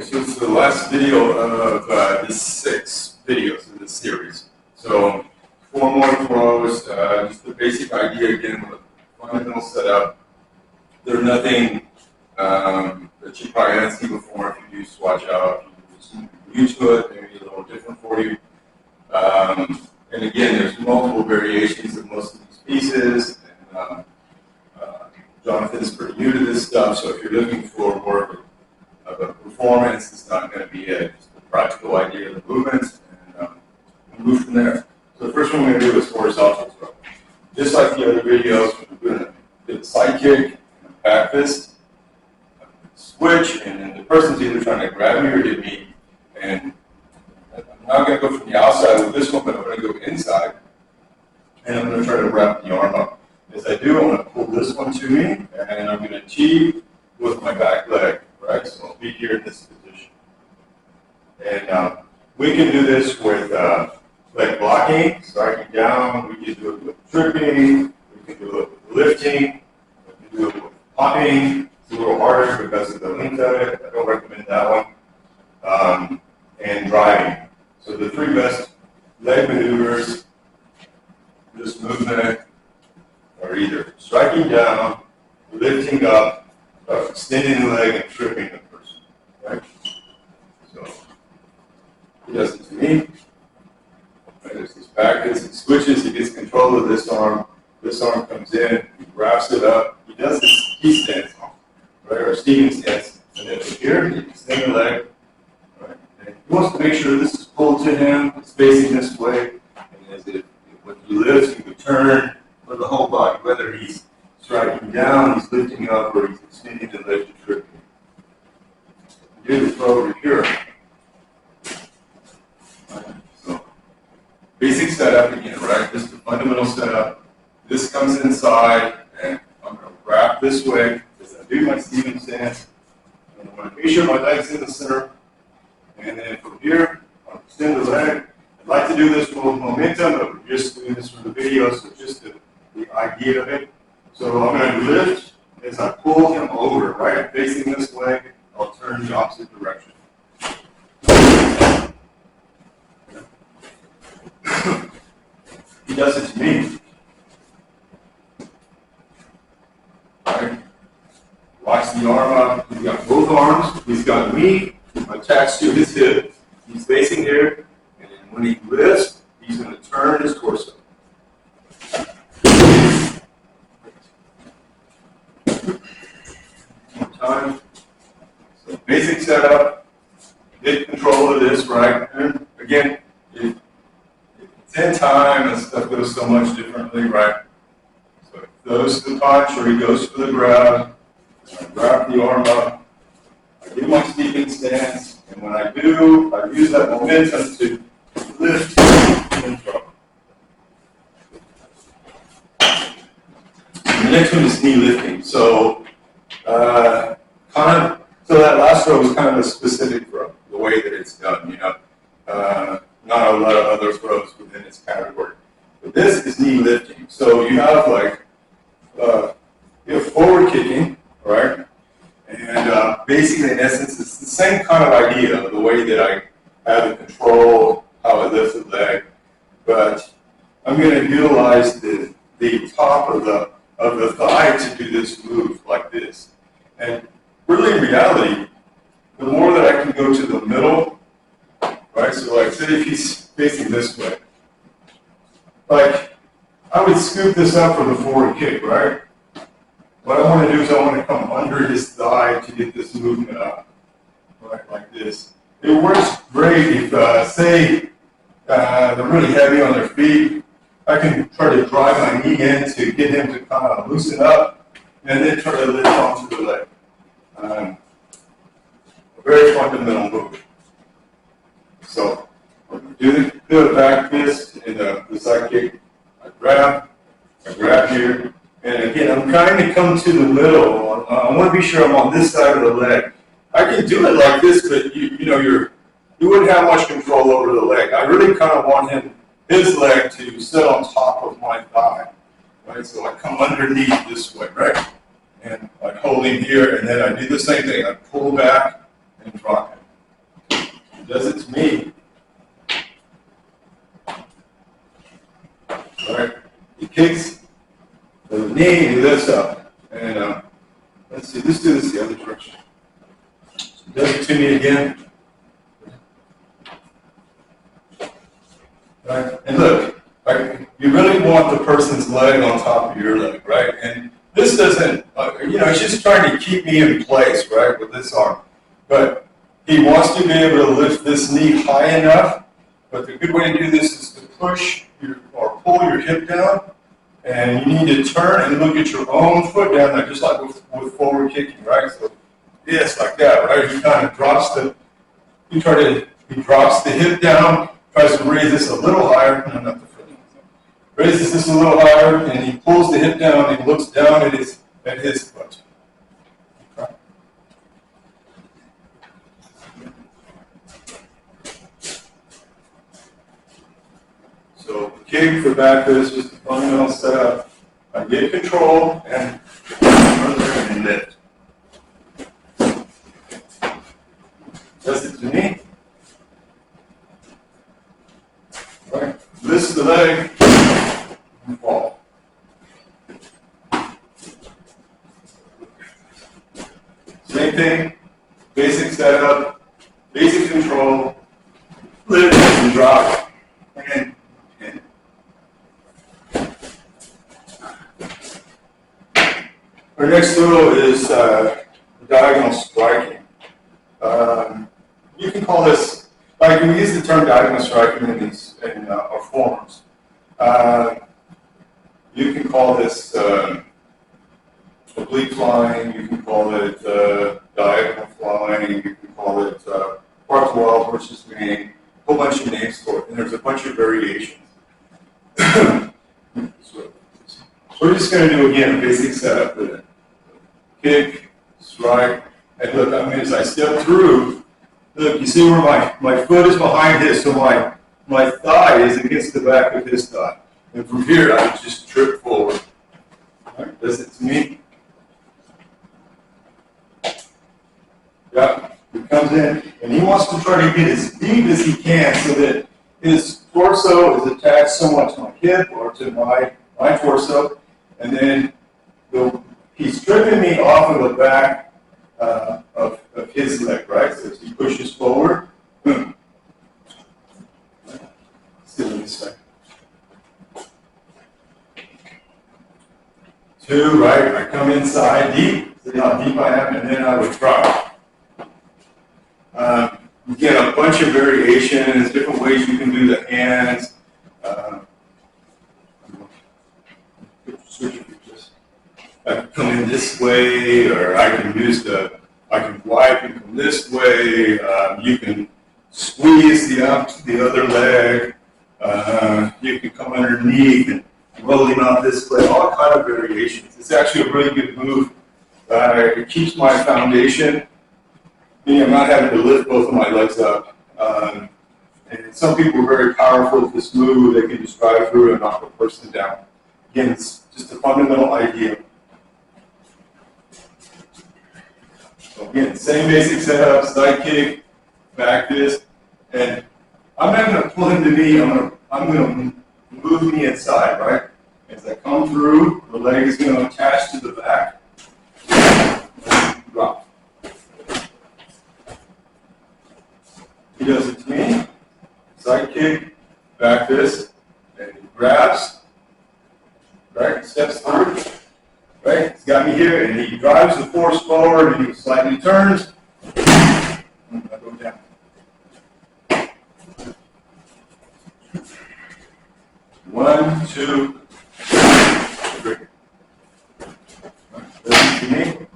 Okay, so it's the last video of the 6 videos in this series. So 4 more throws, just the basic idea again with a fundamental setup. There's nothing that you probably haven't seen before if you do Shuai Chiao. If you're used to it, maybe a little different for you. And again, there's multiple variations of most of these pieces. And, Jonathan's pretty new to this stuff, so if you're looking for more of a performance, it's not going to be it. Just the practical idea of the movements, and we'll move from there. So the first one we're going to do is horizontal throw. Just like the other videos, we're going to do a side kick, and a back fist, switch, and then the person's either trying to grab me or hit me. And I'm not going to go from the outside with this one, but I'm going to go inside, and I'm going to try to wrap the arm up. As I do, I'm going to pull this one to me, and I'm going to achieve with my back leg, right? So I'll be here in this position. And we can do this with leg blocking, striking down. We can do it with tripping. We can do it with lifting. We can do it with popping. It's a little harder because of the length of it. I don't recommend that one. And driving. So the 3 best leg maneuvers, this movement, are either striking down, lifting up, extending the leg, and tripping the person. Right? So he does it to me. Right, there's this back fist, he switches, he gets control of this arm. This arm comes in, he wraps it up. He does this key stance, right, or Steven stance. And then from here, he extend the leg. Right? And he wants to make sure this is pulled to him, it's facing this way. And as it, when he lifts, he can turn for the whole body, whether he's striking down, he's lifting up, or he's extending the leg to tripping. Do the throw over here. So, basic setup again, right? This is the fundamental setup. This comes inside, and I'm going to wrap this way as I do my Steven stance. And I'm going to make sure my leg's in the center. And then from here, I'll extend the leg. I'd like to do this with momentum, but we're just doing this for the video, so just the idea of it. So I'm going to lift as I pull him over, right? Facing this way, I'll turn the opposite direction. He does it to me. Right? Locks the arm up. He's got both arms. He's got me attached to his hip. He's facing here. And then when he lifts, he's going to turn his torso. Time. So basic setup, get control of this, right? And again, it's in time and stuff goes so much differently, right? So it goes to the punch or he goes for the grab. I grab the arm up, I do my Steven stance, and when I do, I use that momentum to lift and throw. The next one is knee lifting. So so that last throw was kind of a specific throw, the way that it's done, you know. Not a lot of other throws within its category. But this is knee lifting. So you have like, you have forward kicking, right? And basically, in essence, it's the same kind of idea, the way that I have the control, how I lift the leg. But I'm going to utilize the top of the thigh to do this move like this. And really, in reality, the more that I can go to the middle, right? So, like, say if he's facing this way, like, I would scoop this up for the forward kick, right? What I want to do is I want to come under his thigh to get this movement up, right? Like this. It works great if, say, they're really heavy on their feet. I can try to drive my knee in to get him to kind of loosen up, and then try to lift onto the leg. A very fundamental move. So, when we do the back fist and the side kick, I grab here, and again, I'm trying to come to the middle. I want to be sure I'm on this side of the leg. I can do it like this, but you wouldn't have much control over the leg. I really kind of want his leg to sit on top of my thigh, right? So I come underneath this way, right? And I hold him here, and then I do the same thing. I pull back and drop him. All right. He kicks the knee, he lifts up. And let's see, let's do this the other direction. He does it to me again. Right? And look, right, you really want the person's leg on top of your leg, right? And this doesn't, it's just trying to keep me in place, right, with this arm. But he wants to be able to lift this knee high enough. But the good way to do this is to push or pull your hip down. And you need to turn and look at your own foot down there, just like with forward kicking, right? So, yes, like that, right? He kind of drops he drops the hip down, tries to raise this a little higher. No, not the foot. Raises this a little higher, and he pulls the hip down and looks down at his foot. Okay. So the kick for back is just a fundamental setup. I get control and run there and lift. Does it to me. Right. Lift the leg and fall. Same thing. Basic setup, basic control, lift and drop. And our next drill is diagonal striking. You can call this, like we use the term diagonal striking in our forms. You can call this oblique flying, you can call it diagonal flying, you can call it partois versus main, a whole bunch of names for it, and there's a bunch of variations. So we're just going to do again a basic setup with it. Kick, strike, and look, as I step through, look, you see where my foot is behind his, so my thigh is against the back of his thigh. And from here, I just trip forward. All right, does it to me? Yeah, he comes in, and he wants to try to get as deep as he can so that his torso is attached somewhat to my hip or to my torso, and then he's stripping me off of the back of his leg, right? So as he pushes forward, boom. Still in this second. 2, right? I come inside deep, see how deep I am, and then I would drop. You get a bunch of variations, different ways you can do the hands. I can come in this way, or I can I can wipe and come this way. You can squeeze the other leg. You can come underneath and roll him out this way. All kind of variations. It's actually a really good move. It keeps my foundation. I'm not having to lift both of my legs up. And some people are very powerful with this move. They can just drive through and knock a person down. Again, it's just a fundamental idea. So again, same basic setup, side kick, back fist, and I'm not going to pull him to me. I'm going to move me inside, right? As I come through, the leg is going to attach to the back. Drop. He does it to me. Side kick, back fist, and he grabs, right? Steps through, right? He's got me here, and he drives the force forward, and he slightly turns. I go down. One, two, three. Listen to me.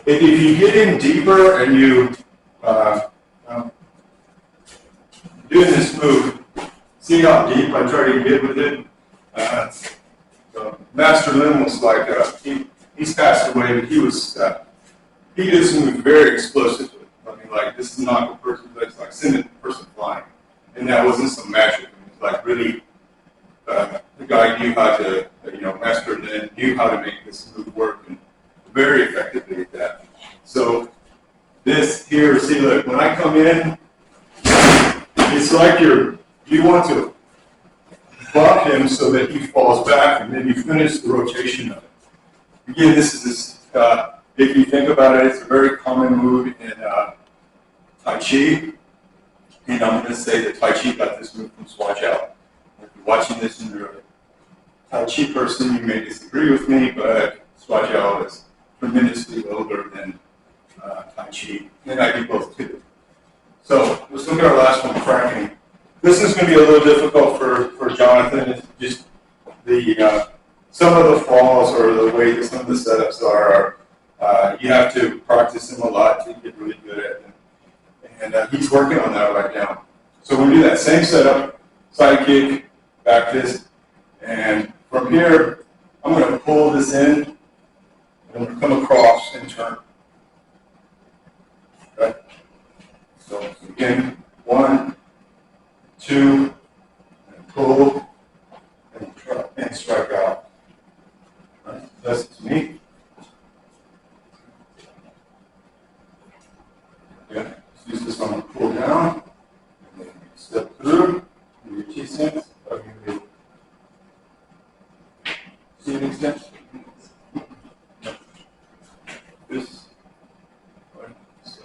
If you get in deeper and you doing this move, see how deep I try to get with it. Master Lin was like he's passed away, but he just moved very explosively. I mean, like this is not a person that's like sending the person flying, and that wasn't some magic. It was like really the guy knew how to, Master Lin knew how to make this move work. And very effectively at that. So This here, see, look, when I come in, it's like you want to bump him so that he falls back, and then you finish the rotation of it. Again, this is if you think about it, it's a very common move in Tai Chi. And I'm going to say that Tai Chi got this move from Chiao. If you're watching this and you're a Tai Chi person, you may disagree with me, but Chiao is tremendously older than Tai Chi, and I do both too. So let's look at our last one, cracking. This is going to be a little difficult for Jonathan. It's just the some of the falls or the way that some of the setups are you have to practice them a lot to get really good at them. And he's working on that right now. So we do that same setup, side kick, back fist, and from here, I'm going to pull this in, and I'm going to come across and turn. Okay? So again, 1, 2, and pull, and strike out. Right? That's to me. Yeah. Use this one to pull down, and then step through, do your T-sense, see an extension. This, right, so,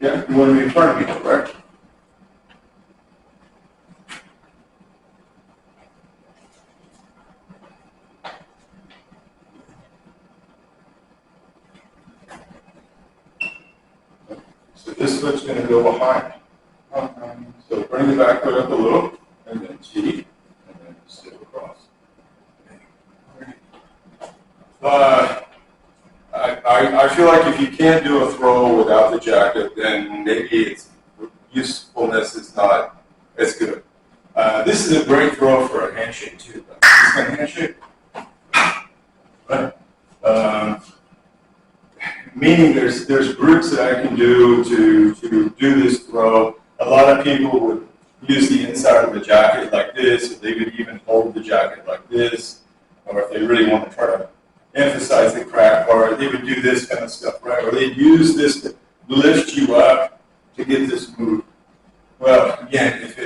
yeah, you want to be in front of me, right? So this foot's going to go behind. So bring the back foot up a little, and then G, and then step across. I feel like if you can't do a throw without the jacket, then maybe its usefulness is not as good. This is a great throw for a handshake too. This kind of handshake, right? Meaning there's groups that I can do to do this throw. A lot of people would use the inside of the jacket like this, or they would even hold the jacket like this, or if they really want to try to emphasize the crack part, they would do this kind of stuff, right? Or they'd use this to lift you up to get this move. Well, again, if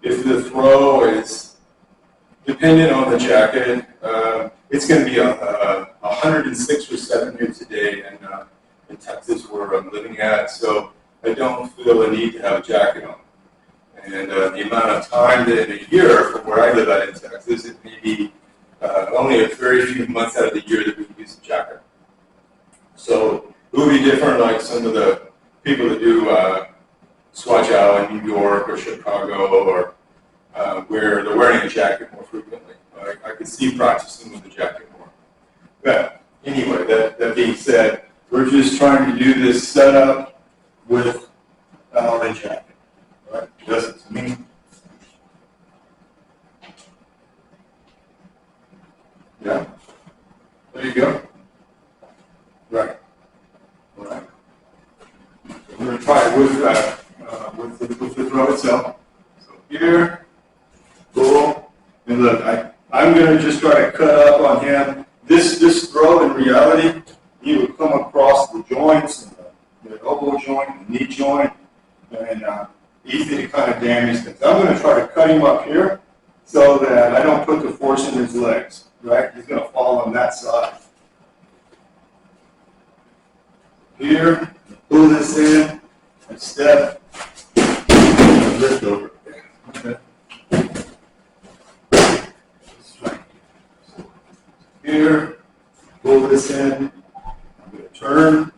the throw is dependent on the jacket, it's going to be 106 or 7 minutes a day in Texas where I'm living at, so I don't feel the need to have a jacket on. And the amount of time that in a year from where I live at in Texas, it may be only a very few months out of the year that we can use a jacket. So it would be different like some of the people that do Chiao in New York or Chicago or where they're wearing a jacket more frequently. I could see practicing with the jacket more. But anyway, that being said, we're just trying to do this setup with the jacket. Right? Does it to me. Yeah. There you go. Right. All right. We're going to try it with the throw itself. So here, pull, and look, I'm going to just try to cut up on him. This throw, in reality, he would come across the joints, and the elbow joint, the knee joint, and easy to kind of damage things. I'm going to try to cut him up here so that I don't put the force in his legs, right? He's going to fall on that side. Here, pull this in, and step, and lift over. Okay. Here, pull this in, I'm going to turn,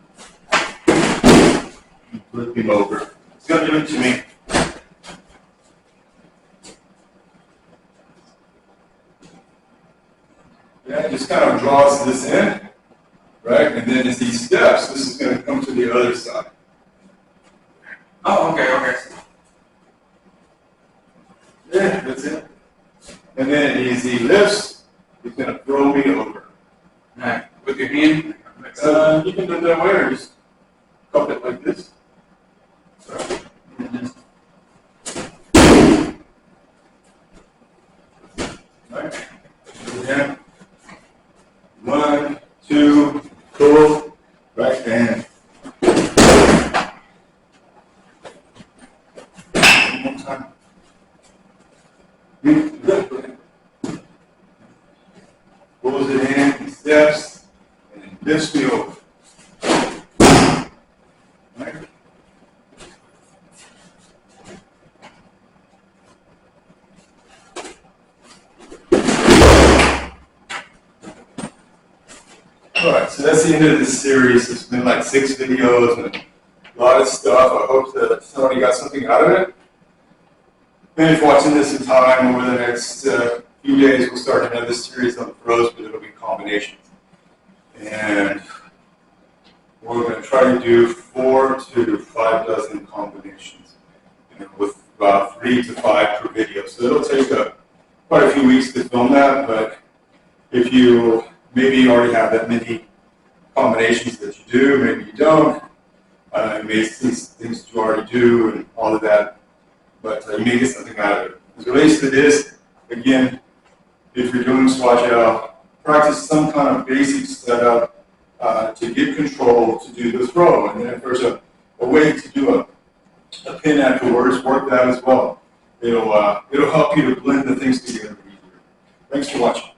and flip him over. It's going to do it to me. Yeah, it just kind of draws this in, right? And then as he steps, this is going to come to the other side. Oh, okay. Yeah, that's it. And then as he lifts, he's going to throw me over. Right. With your hand? You can do it that way or just cup it like this. Sorry. Right? Again. 1, 2, pull, right hand. One more time. Good. Pulls it in, steps, and then lifts me over. Right? Alright, so that's the end of this series. It's been like 6 videos and a lot of stuff. I hope that somebody got something out of it. Finish watching this in time. Over the next few days, we'll start another series on the throws, but it'll be combinations. And we're going to try to do 4 to 5 dozen combinations, with about 3 to 5 per video. So it'll take quite a few weeks to film that, but if you maybe already have that many combinations that you do, maybe you don't, you may see things that you already do and all of that, but you may get something out of it. As it relates to this, again, if you're doing Shuai Chiao, practice some kind of basic setup to get control to do the throw. And then if there's a way to do a pin afterwards, work that as well. It'll help you to blend the things together easier. Thanks for watching.